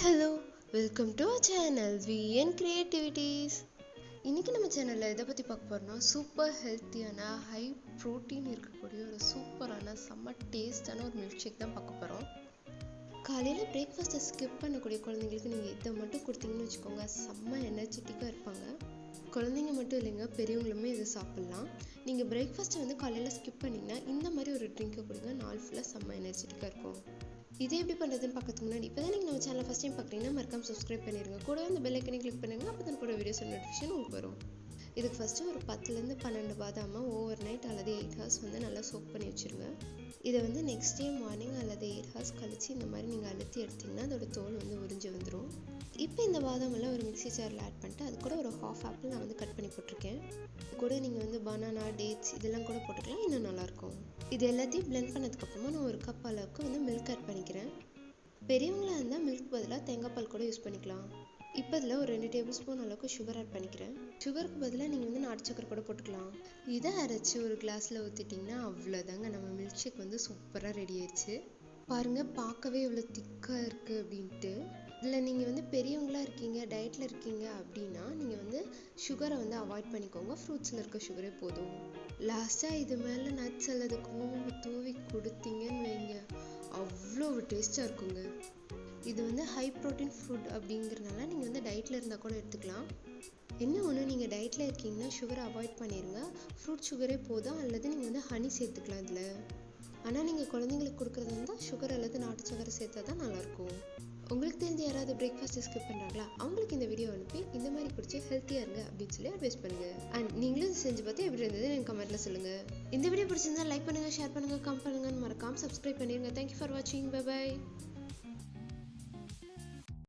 Hello, welcome to our channel VN Creativities. இன்னைக்கு நம்ம சேனல்ல எதை பத்தி பார்க்க போறோம்னா சூப்பர் ஹெல்த்தியான ஹை புரோட்டீன் இருக்கக்கூடிய ஒரு சூப்பரான செம்ம டேஸ்டான ஒரு மில்க் ஷேக் தான் பார்க்க போறோம். காலையில பிரேக்ஃபாஸ்ட்டை ஸ்கிப் பண்ணக்கூடிய குழந்தைங்களுக்கு நீங்கள் இதை மட்டும் கொடுத்தீங்கன்னு வச்சுக்கோங்க, செம்ம எனர்ஜெட்டிக்காக இருப்பாங்க. குழந்தைங்க மட்டும் இல்லைங்க, பெரியவங்களுமே இதை சாப்பிட்லாம். நீங்கள் பிரேக்ஃபாஸ்ட்டை காலையில் ஸ்கிப் பண்ணிங்கன்னா இந்த மாதிரி ஒரு ட்ரிங்கை கொடுங்க, நாள் ஃபுல்லாக செம்ம எனர்ஜெட்டிக்காக இருக்கும். இது எப்படி பண்ணுறதுன்னு பார்க்கறதுக்கு முன்னாடி இப்போ தான் நீங்கள் நம்ம சேனலை ஃபஸ்ட் டைம் பார்க்குறீங்கன்னா மறக்காம சப்ஸ்கிரைப் பண்ணிடுங்க. கூட அந்த பெல் ஐக்கனை கிளிக் பண்ணுங்கள், அப்போ தான் கூட வீடியோஸ் நோட்டிஃபிகேஷன் உங்களுக்கு வரும். இதுக்கு ஃபஸ்ட்டு ஒரு 10லேருந்து 12 பாதாமை ஓவர் நைட் அல்லது 8 ஹவர்ஸ் நல்லா சோக் பண்ணி வச்சுருங்க. இதை நெக்ஸ்ட் டே மார்னிங் அல்லது 8 ஹவர்ஸ் கழித்து இந்த மாதிரி நீங்கள் அழுத்தி எடுத்திங்கன்னா அதோட தோல் உறிஞ்சு வந்துடும். இப்போ இந்த பாதாமெல்லாம் ஒரு மிக்ஸி ஜாரில் ஆட் பண்ணிட்டு அது கூட ஒரு ஹாஃப் ஆப்பிள் நான் கட் பண்ணி போட்டிருக்கேன். கூட நீங்கள் பனானா, டேட்ஸ் இதெல்லாம் கூட போட்டுக்கலாம், இன்னும் நல்லாயிருக்கும். இது எல்லாத்தையும் பிளெண்ட் பண்ணதுக்கப்புறமா நான் ஒரு கப் அளவுக்கு மில்க் ஆட் பண்ணிக்கிறேன். பெரியவங்களாக இருந்தால் மில்க் பதிலாக தேங்காய் பால் கூட யூஸ் பண்ணிக்கலாம். இப்போ இதில் ஒரு 2 டேபிள் ஸ்பூன் அளவுக்கு சுகர் ஆட் பண்ணிக்கிறேன். சுகருக்கு பதிலாக நீங்கள் நாட்டு சக்கரை கூட போட்டுக்கலாம். இதை அரைச்சி ஒரு கிளாஸில் ஊற்றிட்டிங்கன்னா அவ்வளோதாங்க, நம்ம மில்க் ஷேக் சூப்பராக ரெடி ஆயிடுச்சு. பாருங்கள், பார்க்கவே இவ்வளோ திக்காக இருக்குது அப்படின்ட்டு. இதில் நீங்கள் பெரியவங்களாக இருக்கீங்க, டயட்டில் இருக்கீங்க அப்படின்னா நீங்கள் சுகரை அவாய்ட் பண்ணிக்கோங்க. ஃப்ரூட்ஸில் இருக்க சுகரே போதும். லாஸ்ட்டாக இது மேலே நட்ஸ் அல்லது குங்குமம் தூவி கொடுத்தீங்கன்னு வைங்க, அவ்வளோ டேஸ்ட்டாக இருக்குங்க. இது ஹை ப்ரோட்டீன் ஃபுட் அப்படிங்கிறனால நீங்கள் டயட்டில் இருந்தால் கூட எடுத்துக்கலாம். என்ன ஒன்று, நீங்கள் டயட்டில் இருக்கீங்கன்னா சுகரை அவாய்ட் பண்ணிடுங்க. ஃப்ரூட் சுகரே போதும், அல்லது நீங்கள் ஹனி சேர்த்துக்கலாம் இதில். ஆனால் நீங்கள் குழந்தைங்களுக்கு கொடுக்குறது இருந்தால் சுகர் அல்லது நாட்டு சக்கரை சேர்த்தா தான் நல்லாயிருக்கும். உங்களுக்கு தெரிஞ்ச யாராவது பிரேக்ஃபாஸ்ட் ஸ்கிப் பண்ணுறாங்களா, அவங்களுக்கு இந்த வீடியோ அனுப்பி இந்த மாதிரி பிடிச்சி ஹெல்த்தியாக இருங்க அப்படின்னு சொல்லி அட்வைஸ் பண்ணுங்கள். அண்ட் நீங்களும் செஞ்சு பார்த்து எப்படி இருந்தது எனக்கு கமெண்ட்டில் சொல்லுங்கள். இந்த வீடியோ பிடிச்சிருந்தா லைக் பண்ணுங்கள், ஷேர் பண்ணுங்கள், கமெண்ட் பண்ணுங்கன்னு மறக்காமல் சப்ஸ்கிரைப் பண்ணிடுங்க. தேங்க்யூ ஃபார் வாட்சிங். Bye bye.